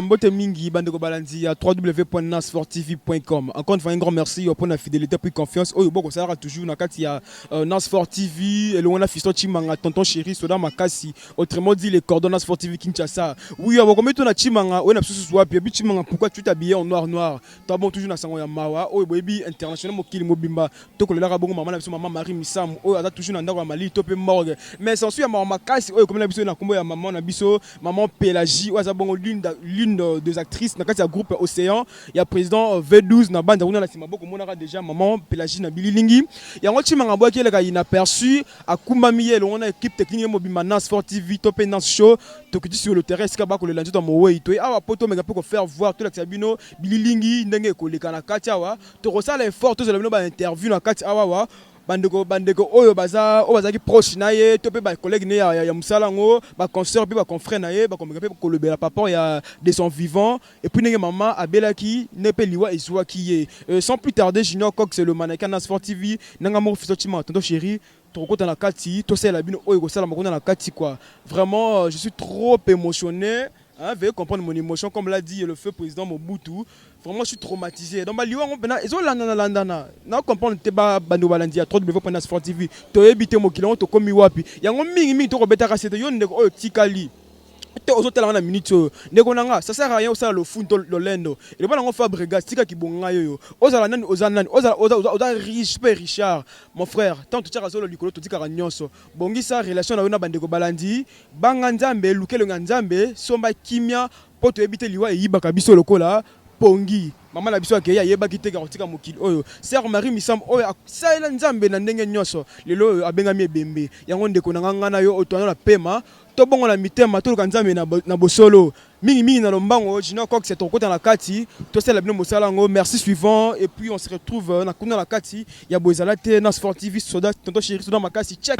Mbote mingi bandeko balanzi à www.nasfortv.com. Encore une fois un grand merci pour la fidélité et confiance. Oyo boko sala toujours na kati ya Nasfor TV et le on a fisto chimanga tonton chéri soda makasi autrement dit les cordons Nasfor TV Kinshasa. Oui boko meto na chimanga on a susu wapi bi chimanga pourquoi tu t'habillé en noir. Toi bon toujours na sango ya mawa oyo boyebi international mokili mobimba to ko lela bongo maman na biso maman Marie Misam oyo ata toujours na ndako ya Mali to pe morgue. Mais sans suite ya maman makasi oyo comme na biso na kombo ya maman na biso maman Pélagie oyo za bongo l'une des actrices dans le groupe Océan. Il y a président V12 na bande on a la déjà maman Pélagie na bililingi. Il y a un petit mangabo qui est inaperçu à Kumbamiye on a équipe technique mobile Nasfor TV top Nas show donc sur le terrain ska ba ko le lundi dans mo way to a poto mega pour faire voir tout l'exabino bililingi ndenge ko le kana katia wa to rosala effort to le ba interview na katia wa bandeko oyo baza ki proche na ye to pe ba collègue ne ya musala ngo ba concert pe ba confrère na ye ba komeka pe ko lebela papa ya de son vivant et puis nenge maman abelaki ne pe liwa ezwa ki ye sans plus tarder Junior Cox c'est le mannequin Nasfor TV nanga mo fiso tima tonton chéri to kota na kati to sala bino oyo ko sala makona na kati quoi vraiment je suis trop émotionné. Hein, veuillez comprendre mon émotion, comme l'a dit le feu président Mobutu. Vraiment, je suis traumatisé. Donc, ils ont landana. Nous comprenons que Bando Balandi à 3W Nasfor TV. Tu as évité mon kilon, tu as commis wapi. Il y a un mingi, tu as rebêté à casser. Il y a un tikali. Aux minutes, ça sert à rien au le fond de l'endo. Et le bon on fait brigade, tika qui bonga yo. Oza riche, peu Richard, mon frère. Tant que tu as raison le licolo, tu dis qu'à nyonso. Bongi sa relation na bandeko balandi, banganzambe, lukelo nganzambe, somba kimia, pour te éviter liwa et yibaka biso lokola, pongi. Maman la biso akeya yeba kiteka otika mokili oyo sœur Marie Misam oyo saela nzambe na ndenge nyonso lelo abengami ebembe yango ndeko nanga na yo otwana la pema to bongo na mitema to nzambe na bosolo mingi na lombango Junior Cox c'est ton côté na kati to sela bino mosala ngo merci suivant et puis on se retrouve na kuna la kati ya bozala te Nasfor TV soda tonton chéri soda makasi check.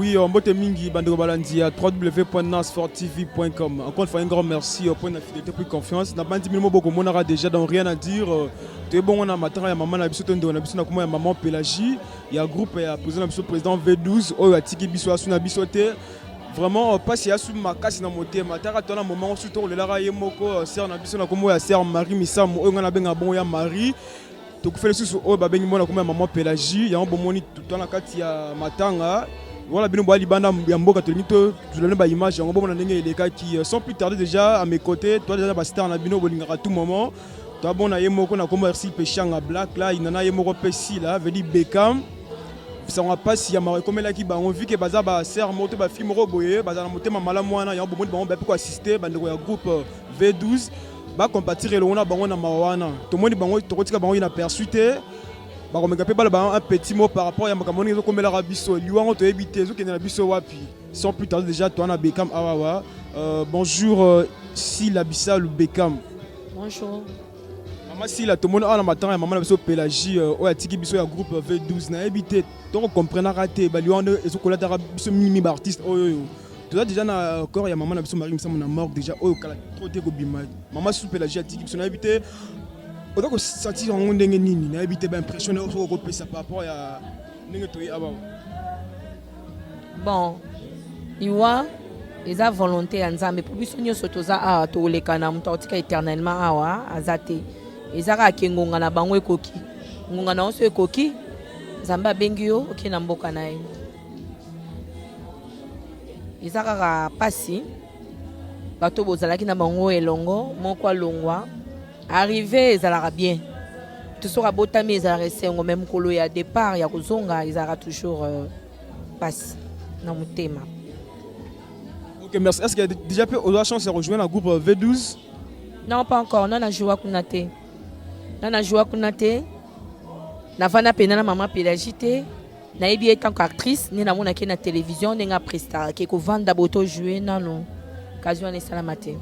Oui, en botte mingi, bande balandia, www.nasfortv.com. Encore une fois, un grand merci pour la fidélité et confiance. N'a pas dit beaucoup, on aura déjà donc rien à dire. Tu es bon, on a matin, il y a maman, on a maman Pélagie, il y a un groupe, il y a le président V12, il y a Tiki Bisso, Asuna Bissoté. Vraiment, pas si sous ma casse dans mon thème. Matara, tu as un moment où tu as le lara yemoko, serre na biso na komo ya serre Marie Misamo, on a bien bon ya Marie. Tu fais le sous au babeng mona comme maman Pélagie, il y a un bon moni tout en la carte il y a matanga. Voilà, bien on libanda yamboka to limito, je donne ba image, on bon na ndenge les gars qui sont plus tardés déjà à mes côtés, toi déjà ba star na bino bolingara à tout moment. Toi bon na yemoko na komo RC Pechanga Black là, il na yemoko Pessi là, veut dire Beckham. Ça on pas si ya mari comme là qui ba on vu que baza ba serre moto ba film roboye baza na motema malamu wana ya bon ba pour assister bandeko ya groupe V12 ba compatir le on a bango na mawana to moni bango to kotika bango ina persuité ba ko mekape ba un petit mot par rapport ya makamoni zo komela rabiso liwango to ebité zo kena biso wapi sans plus tarder déjà toi na Beckham awawa bonjour si la Bissau Beckham bonjour. Si la tout le monde a matin maman la Pélagie a tiki biso ya groupe V12 na habité donc comprendre raté ba lion et so kolata biso mimi artiste tout déjà na corps ya maman la biso Marie Misamo na mort déjà kala trop te ko bima maman sous Pélagie a tiki biso na habité donc sentir en ndenge nini na habité ba impressionné so ko pesa par rapport ya ndenge to yi aba Bon iwa eza volonté ya Nzambe pour biso nyoso toza a to lekana muto otika éternellement awa azate ezaka kengonga na bango ekoki ngonga na oso ekoki Nzambe abengi yo oke na mboka na ye ezaka pasi bato bozalaki na bango elongo moko alongwa arrivé ezalaka bien tosoka botami ezalaka esengo même kolo ya départ ya kozonga ezalaka toujours pasi na motema. Ok, merci. Est-ce qu'il y a déjà eu la chance de rejoindre le groupe V12? Non, pas encore. Non, na joué kunate. Non, na joué kunate. Na vana pena maman Pélagie. Na ebi tant qu'actrice, ni na mona ki na télévision, ni na presta ki ko vanda boto jouer na non. Occasion ne salamate.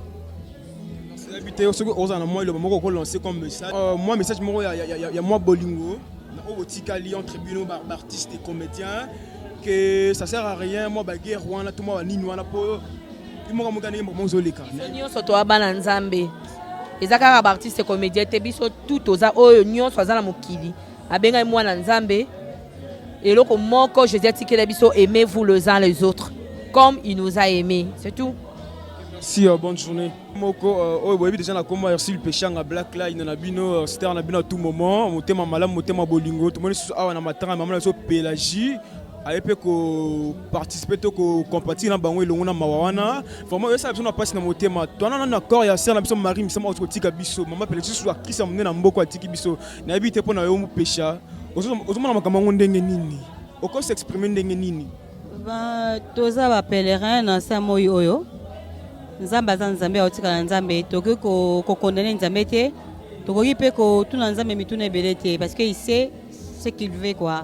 C'est habité au second aux moi le moment qu'on lancer comme message. Moi message moi il y a moi Bolingo, na au tikali entre tribunaux artistes et comédiens que ça sert à rien moi ba guerre wana tout moi nini wana po imo mo gagner mo zoleka. Nyonso to abana Nzambe. Ezaka ba artiste et comédien te biso tout oza oyo nyonso azala mokili. Abenga mwana Nzambe. Et loko moko je dis tikela biso aimez-vous les uns les autres comme il nous a aimés, c'est tout. Merci, bonne journée. Moko déjà na comme RC Pechanga Black là il na bino star na bino à tout moment, motema malam motema bolingo, tout le monde awa na matanga maman so Pélagie. Ayepe ko participer to ko compatir na bango elongo na mawana vraiment ça besoin na passe na motema to na accord ya sœur na biso Marie Misamo ko tika biso maman Pélagie so actrice amene na mboko atiki biso na habité pona yo mu pesha ozomona makambo ndenge nini oko s'exprimer ndenge nini ba toza ba pèlerin na samoyi oyo Nzambe aza Nzambe otika na Nzambe tokoki ko condamner Nzambe te tokoki pe ko tuna Nzambe mituna ebele te parce que il sait ce qu'il veut quoi.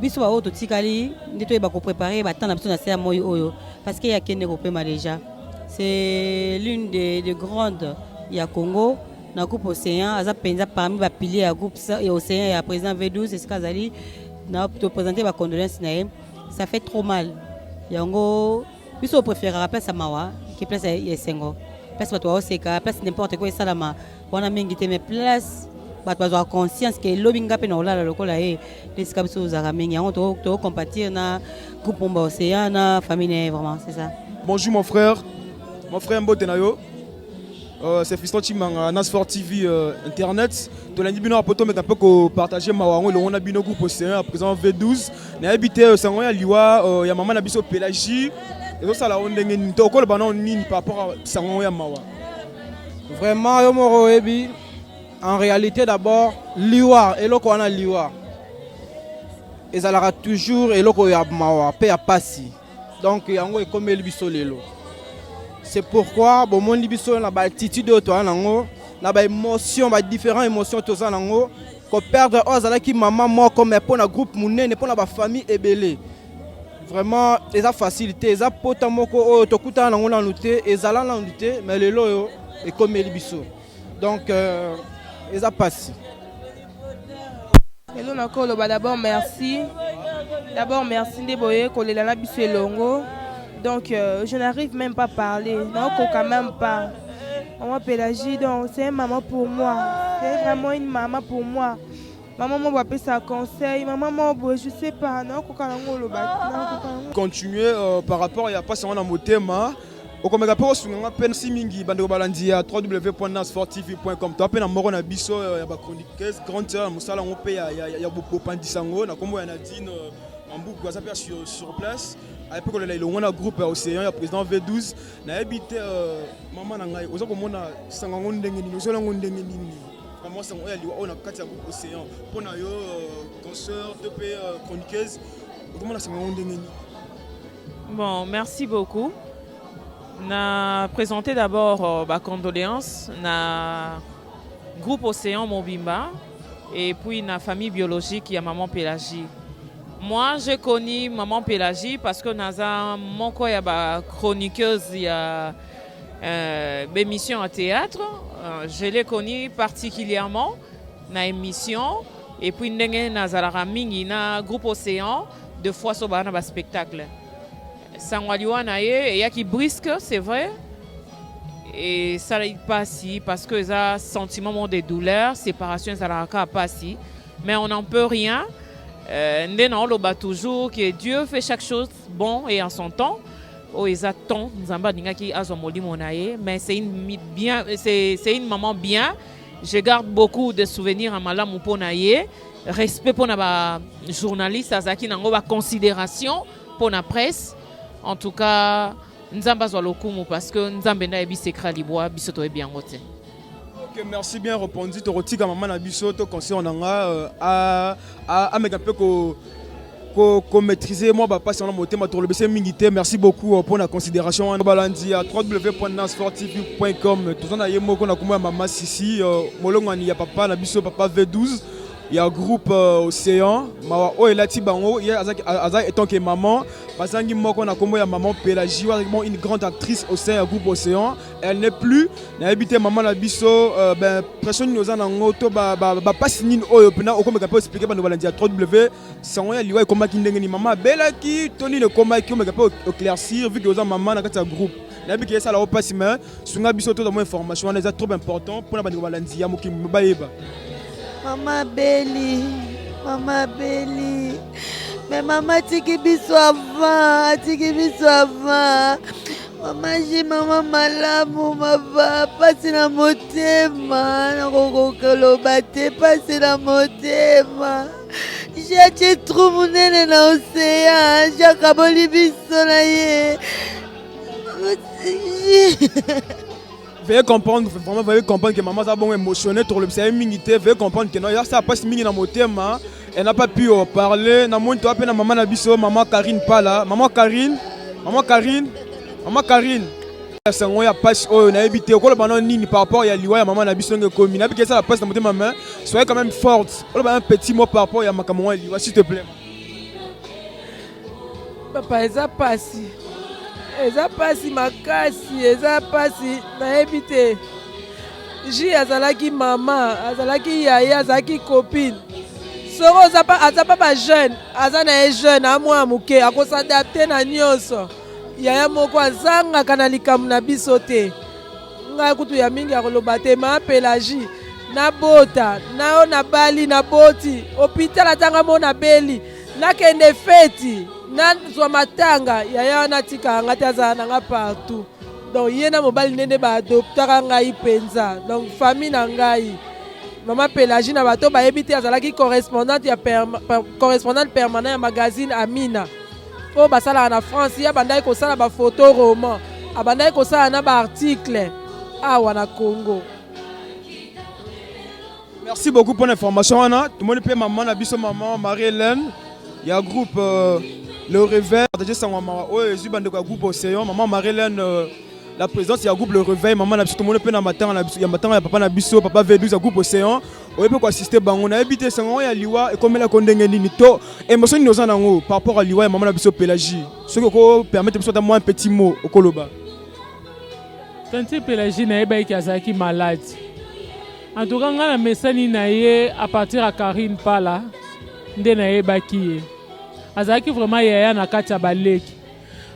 Biso ba oto tikali ndito eba ko préparer ba temps na biso na ser moyi oyo parce que ya kende ko pema déjà c'est l'une des grandes ya Congo na groupe Océan aza penza parmi ba piliers ya groupe et Océan ya président V12 c'est ce qu'azali na to présenter ba condoléances na ça fait trop mal yango biso préférera place mawa qui place ya sengo place bato oseka place n'importe quoi salama wana mingi te mais place bato bazwa conscience que lobinga pe na olala lokola lesika biso zaka mingi yango to compatir na groupe Pomba Océan na famille vraiment c'est ça. Bonjour mon frère Mbotenayo. C'est Fiston Chimanga Nasfor TV internet. To la bino apoto met un peu ko partager mawango le on a bino groupe Océan à présent V12. Na habité sango ya liwa ya maman na biso Pélagie. Et ça la ondenge ni to ko le bana nini par rapport à sango ya mawa. Vraiment yo moro ebi. En réalité, d'abord, liwa, et loko wana liwa. Et ça aura toujours et loko ya mawa, pe ya pasi. Donc, yango est comme libiso lelo. C'est pourquoi, bon, mon libiso na ba attitude de toi nango, na ba émotion, ba différentes émotions to ça nango, ko perdre ozala ki maman moi comme pour na groupe munene, pour na ba famille ebele. Vraiment, les a facilité, les a potamoko to kuta nango na luté, et zala na luté, mais lelo yo est comme libiso. Donc Et nous, d'abord, merci. D'abord, merci Ndeboye, Kolelana Bisselongo. Donc, je n'arrive même pas à parler. Non, quand même pas. Maman Pélagie, donc, c'est une maman pour moi. C'est vraiment une maman pour moi. Maman m'a appelé ça conseil. Maman m'a je sais pas. Non, continuer par rapport, il n'y a pas seulement dans mon thème. Comme je peine si mingi bande balandi à www.nasfortv.com to apena moko na biso ya ba chroniqueuse grande sœur musala on pe ya beaucoup pandisango na kombo ya Nadine Mambuku aza sur place à l'époque le on a groupe Océan ya président V12 na habité maman na ngai oza komona sangango ndenge nini ozo lango ndenge nini vraiment sango ya liwa on a kati ya groupe Océan pona yo consoeur de pe chroniqueuse komona sangango ndenge nini. Bon, merci beaucoup. Na présenté d'abord ma condoléance na groupe Océan Mobimba et puis na famille biologique y a maman Pélagie. Moi j'ai connu maman Pélagie parce que naza mon ko ya ba chroniqueuse y a émission à théâtre. Je l'ai connue particulièrement na émission et puis ndenge nazala mingi na groupe Océan deux fois so ba na ba spectacle. Sangwaliwana et ya qui brisque, c'est vrai. Et ça n'est pas si parce que ça sentiment de douleur, séparation ça n'a pas si. Mais on n'en peut rien. On le bat toujours que Dieu fait chaque chose bon et en son temps. Oh ils attendent nzamba dinga ki azomoli monaye, mais c'est une maman bien. Je garde beaucoup de souvenirs à malamu ponaye. Respect pour na journaliste azaki nango ba considération pour la presse. En tout cas, Nzamba Zolokumu parce que Nzamba na ebi secret liboa bisoto e bien ngote. OK, merci bien répondu. To rotika maman na bisoto conseil onanga a megape ko maîtriser moi ba passer na motema to le bese mingité. Merci beaucoup pour la considération. Balandi à www.nasfortv.com. Tout na yemoko na kuma maman Sisi molongani ya papa na biso papa V12. Il y a un groupe Océan, Mawa Oelati Bango, il y a étant que maman, Basangi Moko na komo ya maman Pélagie, une grande actrice au sein du groupe Océan. Elle n'est plus, n'a habité maman la biso, ben personne nous a en auto, pas signé oyo pena, au comme capable expliquer ba nous balandi à www. Sans ya liwa comment qui ndengeni maman bela qui Tony le combat qui on capable éclaircir vu que aux maman na kata groupe. N'a habité ça la au pas si mais, sunga biso to dans information, les trop important pour la ba nous balandi ya moki mbaeba. Maman Béli, mais maman tiki biso avant, maman j'ai maman malamu, maman passe na motema, na kokokelo bate passe na motema. J'ai trop monene na océan, j'ai kaboli biso na ye. Veuillez comprendre, vraiment, veuillez comprendre que maman a bon émotionné, trop le c'est minité, veuillez comprendre que non, ça passe mini dans mon thème, elle n'a pas pu parler. Na mon toi, maman na biso, maman Karine pas là, maman Karine. C'est moi ya passe oh na habité au col banon nini par rapport ya liwa ya maman na biso nge commune. Na bi ça la passe dans mon thème maman, soyez quand même forte. On un petit mot par rapport ya maman liwa s'il te plaît. Papa eza passe. Eza pasi makasi, eza pasi nayebi te. Ji azalaki mama, azalaki yaya, azalaki copine. Soro aza pa ba jeune, aza na ye jeune amwa muke, akos'adapter na nyonso. Yaya moko azangaka na likambo na biso te. Ngai kutu ya mingi akoloba te ma Pélagie na bota, na na bali na boti, hôpital atanga mona beli, nakende feti. Na zwa matanga yaya wana tika ngati azala nanga partout donc ye na mobali nene ba adoptaka ngai penza donc famille na ngai maman Pélagie na bato bayebi te azalaki correspondante permanent ya magazine Amina oyo basalaka na France ye abandaki kosala bafoto roman abandaki kosala na baarticle awa na Congo. Merci beaucoup pour l'information Anna. Tout le monde peut maman na biso maman Marie-Hélène. Il y a un groupe Le Réveil, groupe Océan, maman Marie-Hélène, la présidence, il y a un groupe Le Réveil, maman, tout le monde peut matin, il y a matin, papa Nabiso, papa V12, il y a groupe Océan, on peut assister, on a habité, il y a Liwa, et comme la condamnée, émotion nous en haut par rapport à Liwa et maman Nabiso Pélagie. Ce qui permet de faire un petit mot au Koloba. Tanti Pélagie n'a pas été malade. En tout cas, on a message à partir à Karine Pala, ndé na yebaki. azalaki vraiment yaya na kati ya baleki.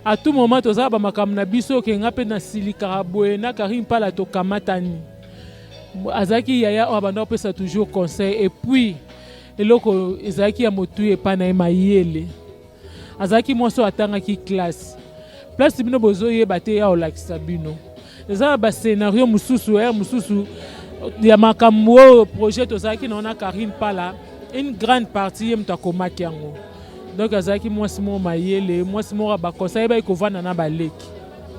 À tout moment tozala ba makambo na biso ke nga pe na silikaka boye na Karim Pala to kamatani. Azalaki yaya oyo banda opesa toujours conseil et puis eloko ezalaki ya motu epa na ye mayele. Azalaki mwasi atangaki classe. Place bino bozoyeba te ya olakisa bino. Eza ba scénario mususu ya makambo projet tozalaki na Karim Pala une grande partie yem takomaki yango. Donc azalaki mwasi mo mayele, mwasi mo ba conseil ba ikovana na baleki.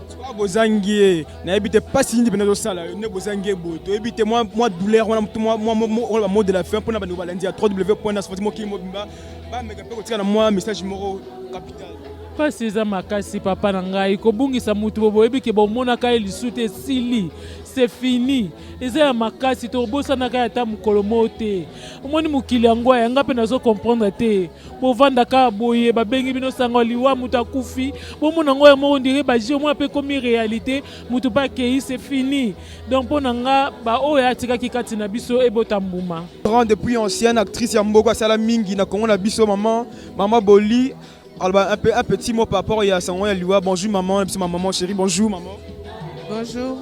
Soit bozangie na ebite pas sindi bena sala ne bozangie boto ebite moi douleur moi mot de la fin pour na bano balandi à www.nasfortivie.com ba mega pe kotika na moi message moko capital. Pas eza makasi papa na ngai kobungisa mutu bobo ebike bomona ka elisute sili. C'est fini. Eza ya makasi to bosa na ka ta mukolo mote. Omoni mukili yango ya nga pe nazo comprendre te. Bo vanda ka boye ba bengi bino sango liwa mutu akufi. Bo mona ngo ya mo ndire ba jio mo pe comme réalité mutu pa kei c'est fini. Donc pona nga ba oya tika kikati na biso ebota mbuma. Depuis ancienne actrice ya mboko sala mingi na Congo na biso maman Boli. Alors, un petit mot par rapport à Sangoya Liwa. Bonjour maman, ma maman chérie. Bonjour maman. Bonjour.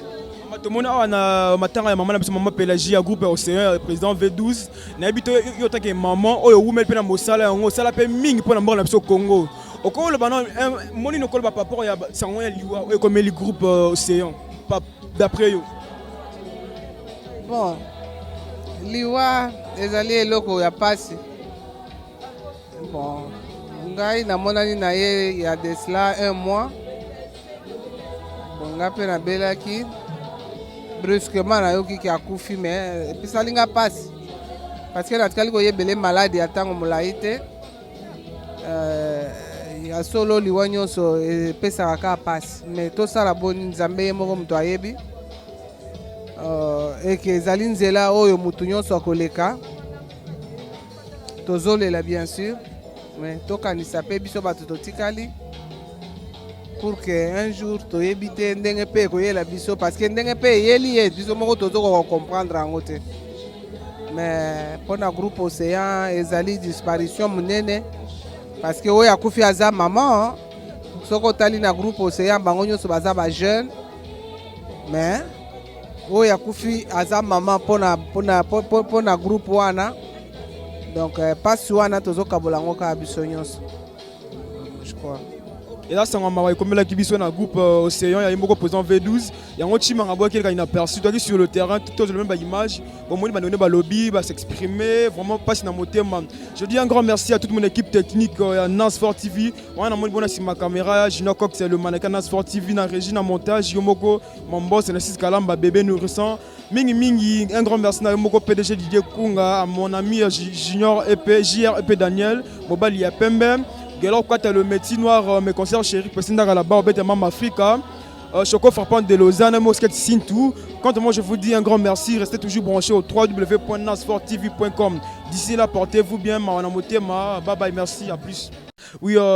Tout le monde a maman Pélagie, à groupe Océan, président V12. N'habite autant que maman, ou même pena mosala, on sala pe ming pour la mort au Congo. Au Congo, le banon, moni no kolba par rapport à Sangoya Liwa, comme le groupe Océan. D'après eux. Bon, Liwa, les alliés locaux, il y a pas. Bon. Ngai na monani na ye il y a de cela un mois. Bon nga pe na belaki brusquement na yoki ki akufi mais puis ça linga passe parce que na tikali ko yebele malade atango molaite ya solo liwanyo so pesa ka passe mais to sala boni nzambe ye moko mto ayebi et que zalinzela oyo mutu nyonso akoleka tozolela bien sûr. Mais tokanisa pe biso bato totikali pour que un jour toyebite ndenge pe koyela biso parce que ndenge pe yeli ye biso moko tozoko comprendre yango te. Mais pour na groupe Océan ezali disparition munene parce que oyo akufi aza maman soko tali na groupe Océan bango nyonso baza ba jeune mais oyo akufi aza maman pour na groupe wana. Donc, pas souvent, on a toujours je crois. Et là, c'est un comme la qui un groupe Océan, il y a un mot président V12. Il y a un petit marabout qui a inaperçu. Donc, sur le terrain, tout le même image. Bon, moi, il va lobby, va s'exprimer. Vraiment, pas dans mon thème. Je dis un grand merci à toute mon équipe technique, Nas4 TV. On a mon bonne ma caméra. Gino Cox, c'est le mannequin Nas4 TV. Dans la régie, dans le montage. Yomoko, mon boss, c'est Nassis Kalamba, bébé nourrissant. Mingi, un grand merci à Yomoko PDG Didier Kunga, à mon ami Junior EP, JR EP Daniel, Bobali Pembe. Gelo quand le métier noir mes concerts chéri Pessinda à la barre bête Mam Africa Choco frappant de Lausanne Mosquet Sintou. Quant à moi je vous dis un grand merci, restez toujours branchés au www.nasfortivie.com. D'ici là portez-vous bien, bye bye, merci, à plus. Oui